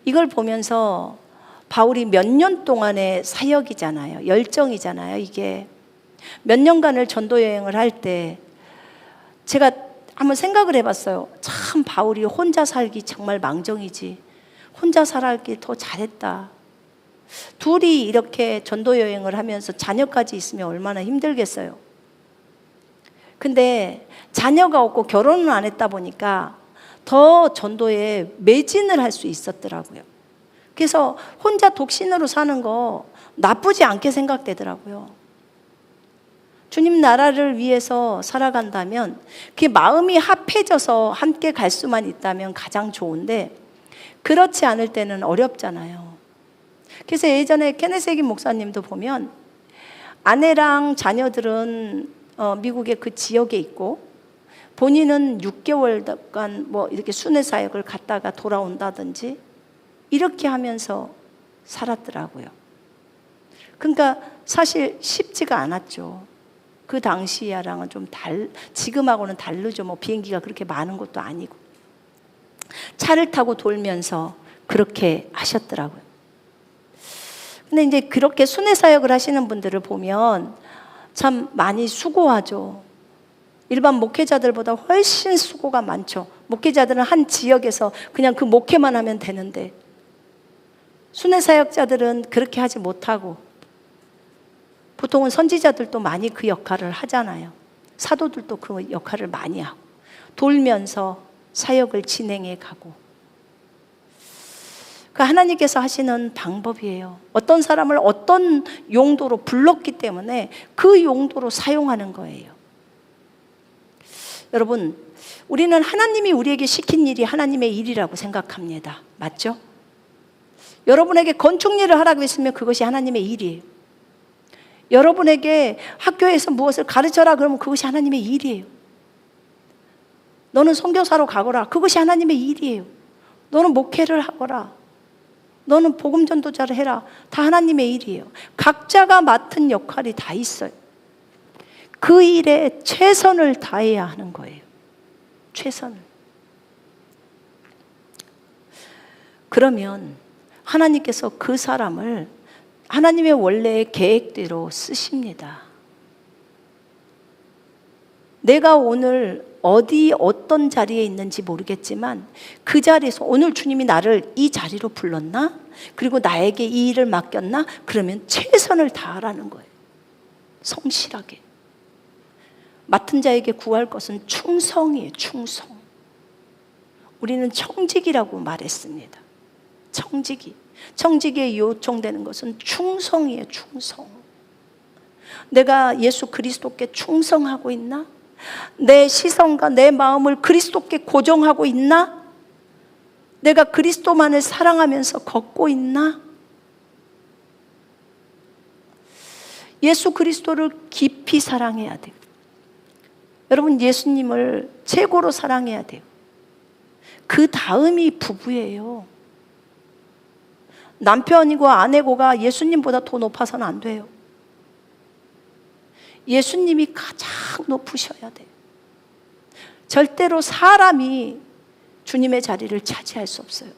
이걸 보면서 바울이 몇 년 동안의 사역이잖아요. 열정이잖아요. 이게 몇 년간을 전도 여행을 할 때 제가 한번 생각을 해봤어요. 참 바울이 혼자 살기 정말 망정이지. 혼자 살기 더 잘했다. 둘이 이렇게 전도 여행을 하면서 자녀까지 있으면 얼마나 힘들겠어요. 근데 자녀가 없고 결혼을 안 했다 보니까 더 전도에 매진을 할 수 있었더라고요. 그래서 혼자 독신으로 사는 거 나쁘지 않게 생각되더라고요. 주님 나라를 위해서 살아간다면 그게 마음이 합해져서 함께 갈 수만 있다면 가장 좋은데 그렇지 않을 때는 어렵잖아요. 그래서 예전에 케네스 해긴 목사님도 보면 아내랑 자녀들은 미국의 그 지역에 있고 본인은 6개월간 뭐 이렇게 순회 사역을 갔다가 돌아온다든지 이렇게 하면서 살았더라고요. 그러니까 사실 쉽지가 않았죠. 그 당시야랑은 좀 지금하고는 다르죠. 뭐 비행기가 그렇게 많은 것도 아니고 차를 타고 돌면서 그렇게 하셨더라고요. 근데 이제 그렇게 순회 사역을 하시는 분들을 보면 참 많이 수고하죠. 일반 목회자들보다 훨씬 수고가 많죠. 목회자들은 한 지역에서 그냥 그 목회만 하면 되는데 순회 사역자들은 그렇게 하지 못하고 보통은 선지자들도 많이 그 역할을 하잖아요. 사도들도 그 역할을 많이 하고 돌면서 사역을 진행해 가고 그 하나님께서 하시는 방법이에요. 어떤 사람을 어떤 용도로 불렀기 때문에 그 용도로 사용하는 거예요. 여러분, 우리는 하나님이 우리에게 시킨 일이 하나님의 일이라고 생각합니다. 맞죠? 여러분에게 건축 일을 하라고 했으면 그것이 하나님의 일이에요. 여러분에게 학교에서 무엇을 가르쳐라 그러면 그것이 하나님의 일이에요. 너는 선교사로 가거라. 그것이 하나님의 일이에요. 너는 목회를 하거라. 너는 복음 전도자를 해라. 다 하나님의 일이에요. 각자가 맡은 역할이 다 있어요. 그 일에 최선을 다해야 하는 거예요. 최선을. 그러면 하나님께서 그 사람을 하나님의 원래의 계획대로 쓰십니다. 내가 오늘 어떤 자리에 있는지 모르겠지만 그 자리에서 오늘 주님이 나를 이 자리로 불렀나? 그리고 나에게 이 일을 맡겼나? 그러면 최선을 다하라는 거예요. 성실하게. 맡은 자에게 구할 것은 충성이에요. 충성. 우리는 청직이라고 말했습니다. 청직에 요청되는 것은 충성이에요. 충성. 내가 예수 그리스도께 충성하고 있나? 내 시선과 내 마음을 그리스도께 고정하고 있나? 내가 그리스도만을 사랑하면서 걷고 있나? 예수 그리스도를 깊이 사랑해야 돼요. 여러분, 예수님을 최고로 사랑해야 돼요. 그 다음이 부부예요. 남편이고 아내고가 예수님보다 더 높아서는 안 돼요. 예수님이 가장 높으셔야 돼요. 절대로 사람이 주님의 자리를 차지할 수 없어요.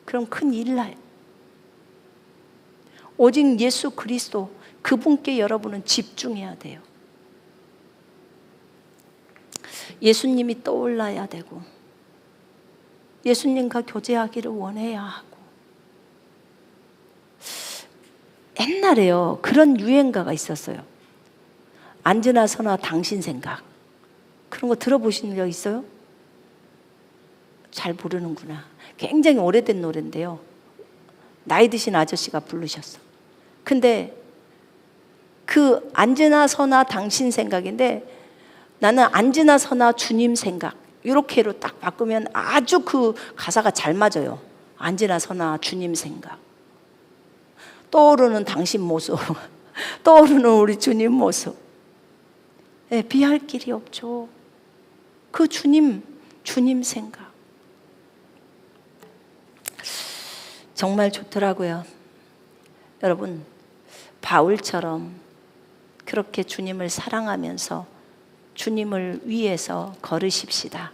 그럼 큰일 나요. 오직 예수 그리스도, 그분께 여러분은 집중해야 돼요. 예수님이 떠올라야 되고 예수님과 교제하기를 원해야 하고. 옛날에요, 그런 유행가가 있었어요. 앉으나 서나 당신 생각. 그런 거 들어보신 적 있어요? 잘 모르는구나. 굉장히 오래된 노래인데요, 나이 드신 아저씨가 부르셨어. 근데 그 앉으나 서나 당신 생각인데 나는 앉으나 서나 주님 생각, 이렇게로 딱 바꾸면 아주 그 가사가 잘 맞아요. 앉으나 서나 주님 생각. 떠오르는 당신 모습, 떠오르는 우리 주님 모습. 네, 비할 길이 없죠. 그 주님 생각. 정말 좋더라고요. 여러분, 바울처럼 그렇게 주님을 사랑하면서 주님을 위해서 걸으십시다.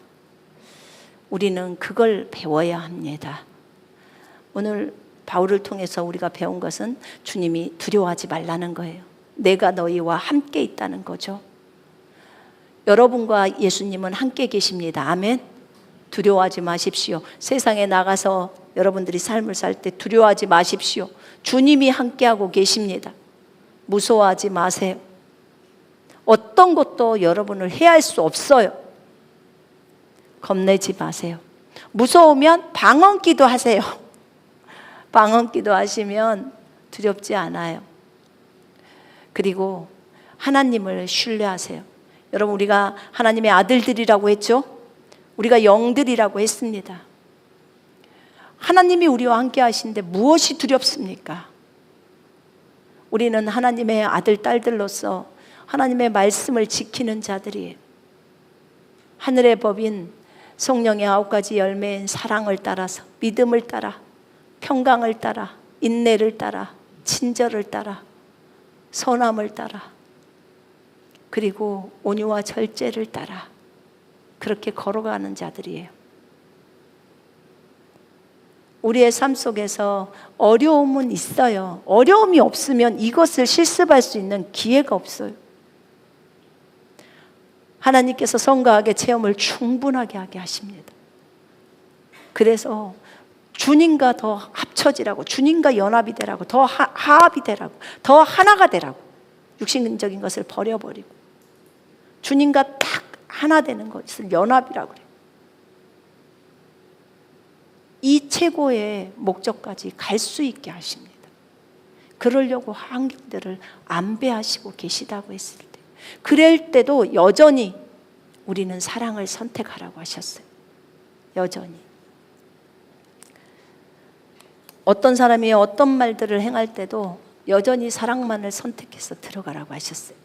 우리는 그걸 배워야 합니다. 오늘 바울을 통해서 우리가 배운 것은 주님이 두려워하지 말라는 거예요. 내가 너희와 함께 있다는 거죠. 여러분과 예수님은 함께 계십니다. 아멘. 두려워하지 마십시오. 세상에 나가서 여러분들이 삶을 살 때 두려워하지 마십시오. 주님이 함께하고 계십니다. 무서워하지 마세요. 어떤 것도 여러분을 해할 수 없어요. 겁내지 마세요. 무서우면 방언기도 하세요. 방언기도 하시면 두렵지 않아요. 그리고 하나님을 신뢰하세요. 여러분, 우리가 하나님의 아들들이라고 했죠? 우리가 영들이라고 했습니다. 하나님이 우리와 함께 하시는데 무엇이 두렵습니까? 우리는 하나님의 아들, 딸들로서 하나님의 말씀을 지키는 자들이에요. 하늘의 법인 성령의 9가지 열매인 사랑을 따라서, 믿음을 따라, 평강을 따라, 인내를 따라, 친절을 따라, 선함을 따라, 그리고 온유와 절제를 따라 그렇게 걸어가는 자들이에요. 우리의 삶 속에서 어려움은 있어요. 어려움이 없으면 이것을 실습할 수 있는 기회가 없어요. 하나님께서 성가하게 체험을 충분하게 하게 하십니다. 그래서 주님과 더 합쳐지라고, 주님과 연합이 되라고, 더 화합이 되라고, 더 하나가 되라고, 육신적인 것을 버려버리고 주님과 딱 하나 되는 것을 연합이라고 그래요. 이 최고의 목적까지 갈 수 있게 하십니다. 그러려고 환경들을 안배하시고 계시다고 했을 때, 그럴 때도 여전히 우리는 사랑을 선택하라고 하셨어요. 여전히. 어떤 사람이 어떤 말들을 행할 때도 여전히 사랑만을 선택해서 들어가라고 하셨어요.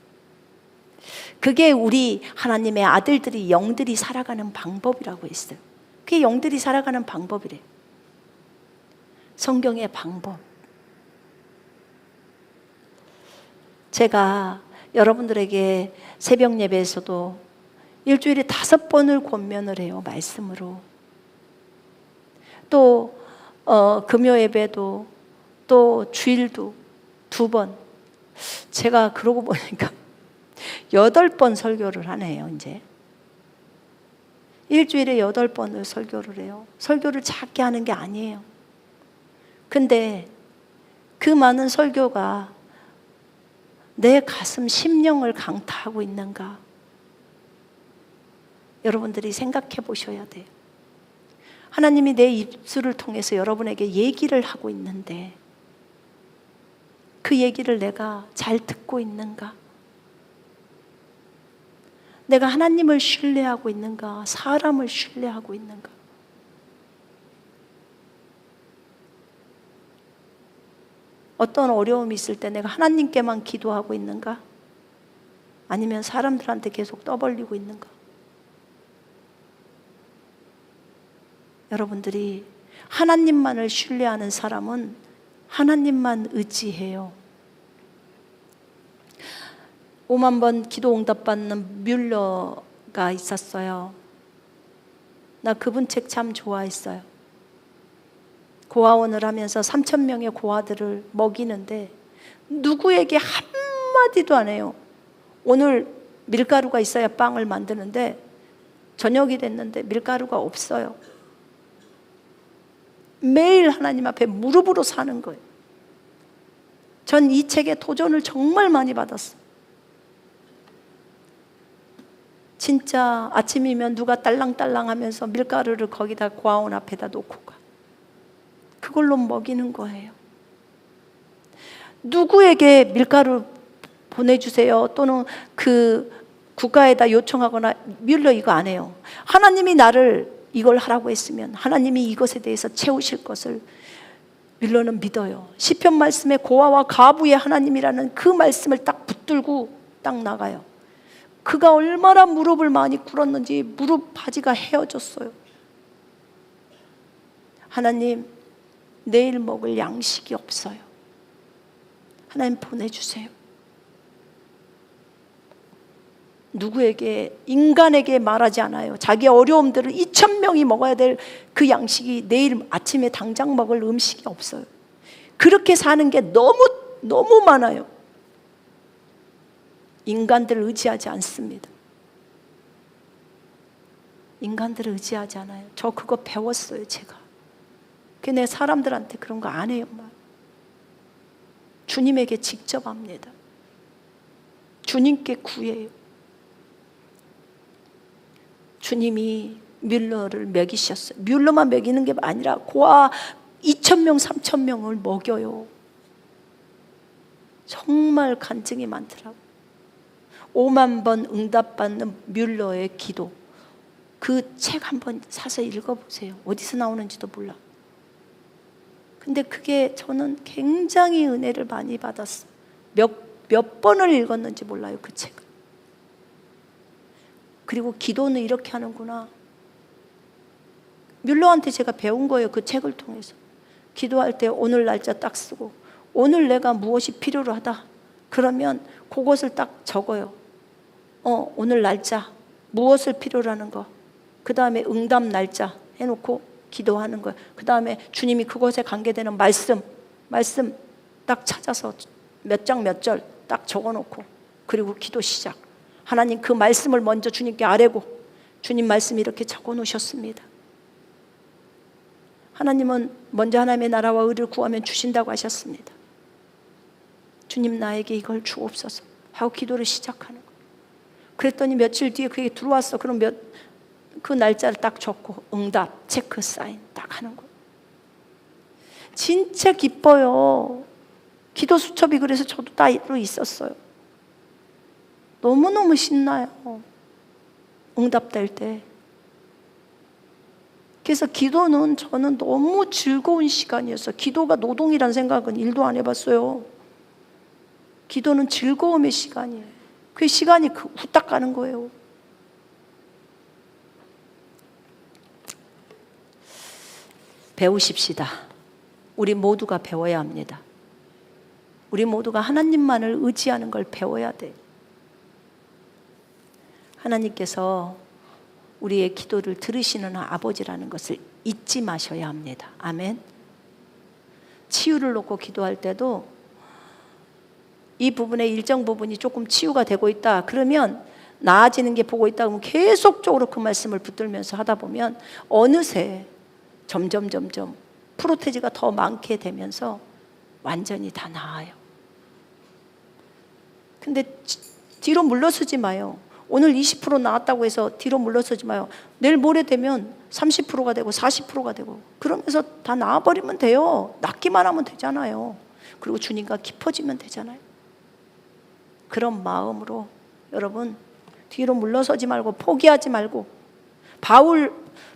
그게 우리 하나님의 아들들이, 영들이 살아가는 방법이라고 했어요. 그게 영들이 살아가는 방법이래요. 성경의 방법. 제가 여러분들에게 새벽 예배에서도 일주일에 5번을 권면을 해요. 말씀으로. 또 금요 예배도, 또 주일도 2번. 제가 그러고 보니까 8번 설교를 하네요. 이제 일주일에 8번을 설교를 해요. 설교를 작게 하는 게 아니에요. 근데 그 많은 설교가 내 가슴 심령을 강타하고 있는가? 여러분들이 생각해 보셔야 돼요. 하나님이 내 입술을 통해서 여러분에게 얘기를 하고 있는데 그 얘기를 내가 잘 듣고 있는가? 내가 하나님을 신뢰하고 있는가? 사람을 신뢰하고 있는가? 어떤 어려움이 있을 때 내가 하나님께만 기도하고 있는가? 아니면 사람들한테 계속 떠벌리고 있는가? 여러분들이 하나님만을 신뢰하는 사람은 하나님만 의지해요. 5만 번 기도 응답받는 뮬러가 있었어요. 나 그분 책 참 좋아했어요. 고아원을 하면서 3,000명의 고아들을 먹이는데 누구에게 한마디도 안 해요. 오늘 밀가루가 있어야 빵을 만드는데 저녁이 됐는데 밀가루가 없어요. 매일 하나님 앞에 무릎으로 사는 거예요. 전 이 책에 도전을 정말 많이 받았어요. 진짜 아침이면 누가 딸랑딸랑 하면서 밀가루를 거기다 고아원 앞에다 놓고 가. 그걸로 먹이는 거예요. 누구에게 밀가루 보내주세요 또는 그 국가에다 요청하거나 뮬러 이거 안 해요. 하나님이 나를 이걸 하라고 했으면 하나님이 이것에 대해서 채우실 것을 뮬러는 믿어요. 시편 말씀에 고아와 과부의 하나님이라는 그 말씀을 딱 붙들고 딱 나가요. 그가 얼마나 무릎을 많이 꿇었는지 무릎 바지가 헤어졌어요. 하나님, 내일 먹을 양식이 없어요. 하나님 보내주세요. 누구에게, 인간에게 말하지 않아요. 자기 어려움들을 2,000명이 먹어야 될 그 양식이 내일 아침에 당장 먹을 음식이 없어요. 그렇게 사는 게 너무 많아요. 인간들을 의지하지 않습니다. 인간들을 의지하지 않아요. 저 그거 배웠어요, 제가. 내 사람들한테 그런 거 안 해요. 주님에게 직접 합니다. 주님께 구해요. 주님이 뮬러를 먹이셨어요. 뮬러만 먹이는 게 아니라 고아 2,000명, 3,000명을 먹여요. 정말 간증이 많더라고요. 5만 번 응답받는 뮬러의 기도. 그 책 한번 사서 읽어보세요. 어디서 나오는지도 몰라. 근데 그게 저는 굉장히 은혜를 많이 받았어요. 몇 번을 읽었는지 몰라요, 그 책을. 그리고 기도는 이렇게 하는구나. 뮬러한테 제가 배운 거예요, 그 책을 통해서. 기도할 때 오늘 날짜 딱 쓰고, 오늘 내가 무엇이 필요로 하다 그러면 그것을 딱 적어요. 오늘 날짜, 무엇을 필요로 하는 거, 그 다음에 응답 날짜 해놓고 기도하는 거예요. 그 다음에 주님이 그것에 관계되는 말씀 딱 찾아서 몇 장 몇 절 딱 적어놓고, 그리고 기도 시작. 하나님, 그 말씀을 먼저 주님께 아뢰고, 주님 말씀 이렇게 적어놓으셨습니다. 하나님은 먼저 하나님의 나라와 의를 구하면 주신다고 하셨습니다. 주님, 나에게 이걸 주옵소서 하고 기도를 시작하는 거예요. 그랬더니 며칠 뒤에 그게 들어왔어. 그럼 그 날짜를 딱 적고 응답 체크 사인 딱 하는 거예요. 진짜 기뻐요. 기도 수첩이 그래서 저도 따로 있었어요. 너무너무 신나요, 응답될 때. 그래서 기도는 저는 너무 즐거운 시간이었어요. 기도가 노동이란 생각은 1도 안 해봤어요. 기도는 즐거움의 시간이에요. 그 시간이 후딱 가는 거예요. 배우십시다. 우리 모두가 배워야 합니다. 우리 모두가 하나님만을 의지하는 걸 배워야 돼요. 하나님께서 우리의 기도를 들으시는 아버지라는 것을 잊지 마셔야 합니다. 아멘. 치유를 놓고 기도할 때도 이 부분의 일정 부분이 조금 치유가 되고 있다 그러면, 나아지는 게 보고 있다 그러면 계속적으로 그 말씀을 붙들면서 하다 보면 어느새 점점 프로테지가 더 많게 되면서 완전히 다 나아요. 근데 뒤로 물러서지 마요. 오늘 20% 나왔다고 해서 뒤로 물러서지 마요. 내일 모레 되면 30%가 되고 40%가 되고 그러면서 다 나아버리면 돼요. 낫기만 하면 되잖아요. 그리고 주님과 깊어지면 되잖아요. 그런 마음으로 여러분 뒤로 물러서지 말고 포기하지 말고,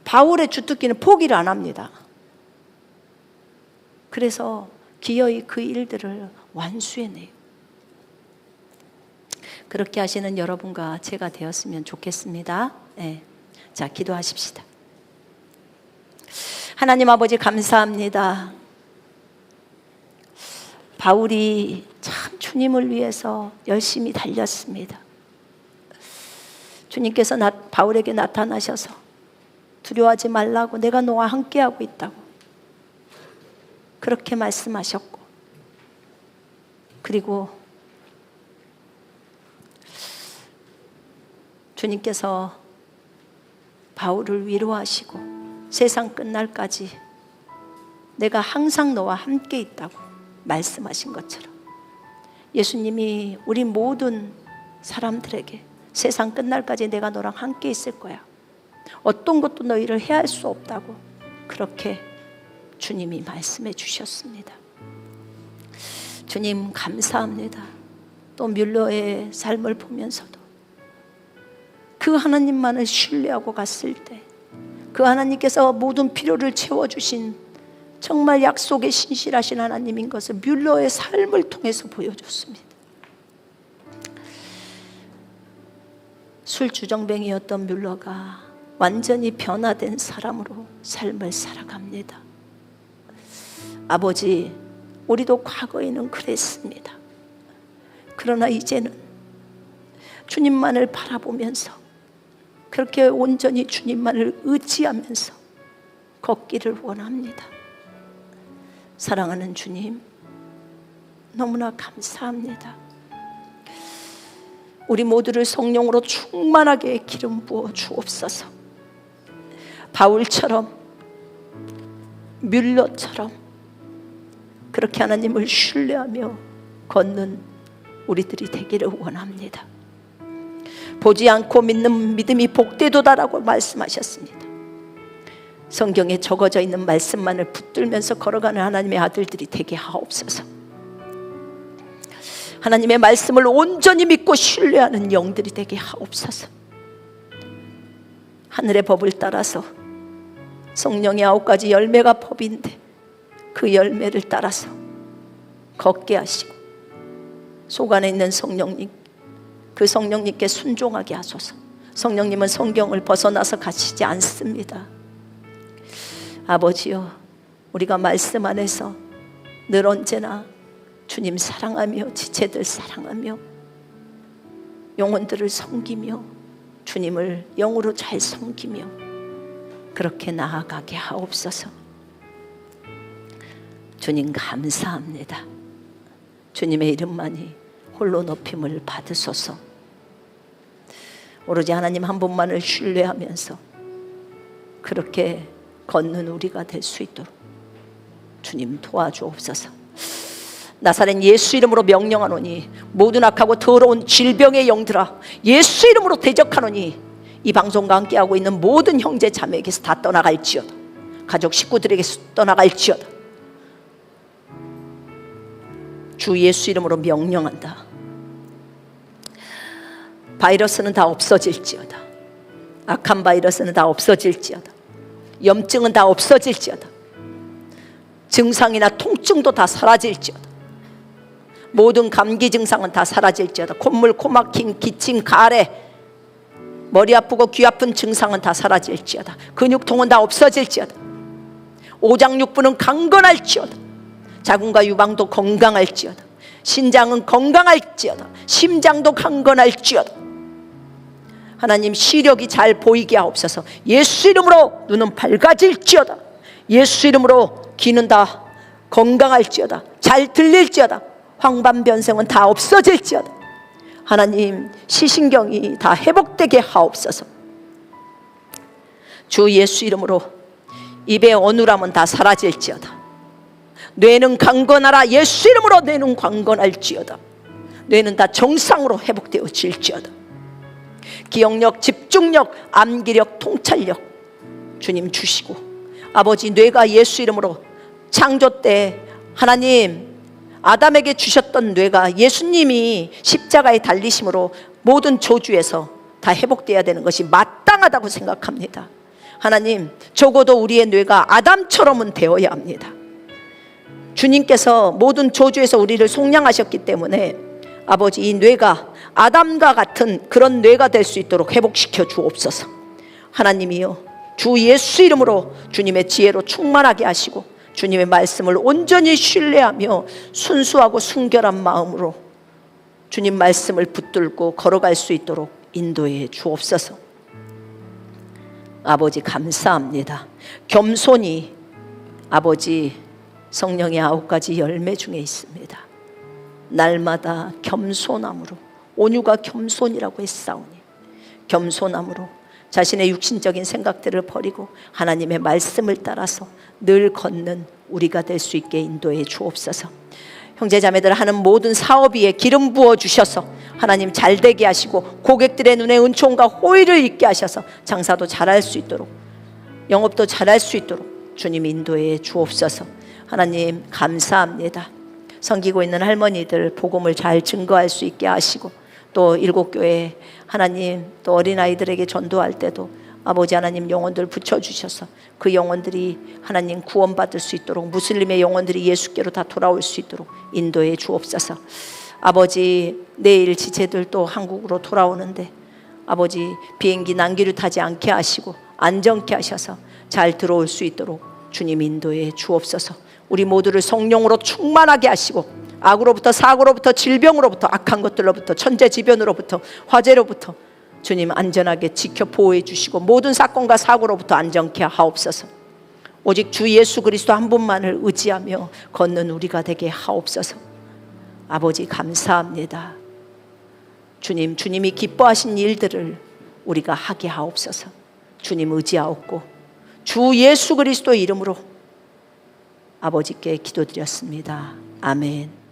바울의 주특기는 포기를 안 합니다. 그래서 기어이 그 일들을 완수해내요. 그렇게 하시는 여러분과 제가 되었으면 좋겠습니다. 네. 자, 기도하십시다. 하나님 아버지, 감사합니다. 바울이 참 주님을 위해서 열심히 달렸습니다. 주님께서 바울에게 나타나셔서 두려워하지 말라고, 내가 너와 함께하고 있다고 그렇게 말씀하셨고, 그리고 주님께서 바울을 위로하시고 세상 끝날까지 내가 항상 너와 함께 있다고 말씀하신 것처럼, 예수님이 우리 모든 사람들에게 세상 끝날까지 내가 너랑 함께 있을 거야, 어떤 것도 너희를 해할 수 없다고 그렇게 주님이 말씀해 주셨습니다. 주님 감사합니다. 또 뮬러의 삶을 보면서도 그 하나님만을 신뢰하고 갔을 때 그 하나님께서 모든 필요를 채워주신 정말 약속에 신실하신 하나님인 것을 뮬러의 삶을 통해서 보여줬습니다. 술주정뱅이였던 뮬러가 완전히 변화된 사람으로 삶을 살아갑니다. 아버지, 우리도 과거에는 그랬습니다. 그러나 이제는 주님만을 바라보면서 그렇게 온전히 주님만을 의지하면서 걷기를 원합니다. 사랑하는 주님, 너무나 감사합니다. 우리 모두를 성령으로 충만하게 기름 부어 주옵소서. 바울처럼, 뮬러처럼 그렇게 하나님을 신뢰하며 걷는 우리들이 되기를 원합니다. 보지 않고 믿는 믿음이 복되도다라고 말씀하셨습니다. 성경에 적어져 있는 말씀만을 붙들면서 걸어가는 하나님의 아들들이 되게 하옵소서. 하나님의 말씀을 온전히 믿고 신뢰하는 영들이 되게 하옵소서. 하늘의 법을 따라서 성령의 9가지 열매가 법인데 그 열매를 따라서 걷게 하시고 속 안에 있는 성령님, 그 성령님께 순종하게 하소서. 성령님은 성경을 벗어나서 가시지 않습니다. 아버지여, 우리가 말씀 안에서 늘 언제나 주님 사랑하며 지체들 사랑하며 영혼들을 섬기며 주님을 영으로 잘 섬기며 그렇게 나아가게 하옵소서. 주님 감사합니다. 주님의 이름만이 홀로 높임을 받으소서. 오로지 하나님 한 분만을 신뢰하면서 그렇게 걷는 우리가 될 수 있도록 주님 도와주옵소서. 나사렛 예수 이름으로 명령하노니 모든 악하고 더러운 질병의 영들아, 예수 이름으로 대적하노니 이 방송과 함께하고 있는 모든 형제 자매에게서 다 떠나갈지어다. 가족 식구들에게서 떠나갈지어다. 주 예수 이름으로 명령한다. 바이러스는 다 없어질지어다. 악한 바이러스는 다 없어질지어다. 염증은 다 없어질지어다. 증상이나 통증도 다 사라질지어다. 모든 감기 증상은 다 사라질지어다. 콧물, 코막힘, 기침, 가래, 머리 아프고 귀 아픈 증상은 다 사라질지어다. 근육통은 다 없어질지어다. 오장육부는 강건할지어다. 자궁과 유방도 건강할지어다. 신장은 건강할지어다. 심장도 강건할지어다. 하나님, 시력이 잘 보이게 하옵소서. 예수 이름으로 눈은 밝아질지어다. 예수 이름으로 귀는 다 건강할지어다. 잘 들릴지어다. 황반변성은 다 없어질지어다. 하나님, 시신경이 다 회복되게 하옵소서. 주 예수 이름으로 입의 어눌함은 다 사라질지어다. 뇌는 강건하라. 예수 이름으로 뇌는 강건할지어다. 뇌는 다 정상으로 회복되어질지어다. 기억력, 집중력, 암기력, 통찰력 주님 주시고, 아버지, 뇌가 예수 이름으로 창조 때 하나님 아담에게 주셨던 뇌가 예수님이 십자가에 달리심으로 모든 저주에서 다 회복되어야 되는 것이 마땅하다고 생각합니다. 하나님, 적어도 우리의 뇌가 아담처럼은 되어야 합니다. 주님께서 모든 저주에서 우리를 속량하셨기 때문에 아버지, 이 뇌가 아담과 같은 그런 뇌가 될 수 있도록 회복시켜 주옵소서. 하나님이여, 주 예수 이름으로 주님의 지혜로 충만하게 하시고 주님의 말씀을 온전히 신뢰하며 순수하고 순결한 마음으로 주님 말씀을 붙들고 걸어갈 수 있도록 인도해 주옵소서. 아버지, 감사합니다. 겸손이 아버지 성령의 9가지 열매 중에 있습니다. 날마다 겸손함으로, 온유가 겸손이라고 했사오니 겸손함으로 자신의 육신적인 생각들을 버리고 하나님의 말씀을 따라서 늘 걷는 우리가 될 수 있게 인도해 주옵소서. 형제자매들 하는 모든 사업 위에 기름 부어 주셔서 하나님 잘되게 하시고 고객들의 눈에 은총과 호의를 있게 하셔서 장사도 잘할 수 있도록, 영업도 잘할 수 있도록 주님 인도해 주옵소서. 하나님 감사합니다. 섬기고 있는 할머니들 복음을 잘 증거할 수 있게 하시고, 또 일곱교회 하나님 또 어린아이들에게 전도할 때도 아버지 하나님 영혼들 붙여주셔서 그 영혼들이 하나님 구원받을 수 있도록, 무슬림의 영혼들이 예수께로 다 돌아올 수 있도록 인도해 주옵소서. 아버지 내일 지체들 또 한국으로 돌아오는데 아버지 비행기 난기를 타지 않게 하시고 안전케 하셔서 잘 들어올 수 있도록 주님 인도해 주옵소서. 우리 모두를 성령으로 충만하게 하시고 악으로부터, 사고로부터, 질병으로부터, 악한 것들로부터, 천재지변으로부터, 화재로부터 주님 안전하게 지켜 보호해 주시고 모든 사건과 사고로부터 안전케 하옵소서. 오직 주 예수 그리스도 한 분만을 의지하며 걷는 우리가 되게 하옵소서. 아버지 감사합니다. 주님, 주님이 기뻐하신 일들을 우리가 하게 하옵소서. 주님 의지하옵고 주 예수 그리스도 이름으로 아버지께 기도드렸습니다. 아멘.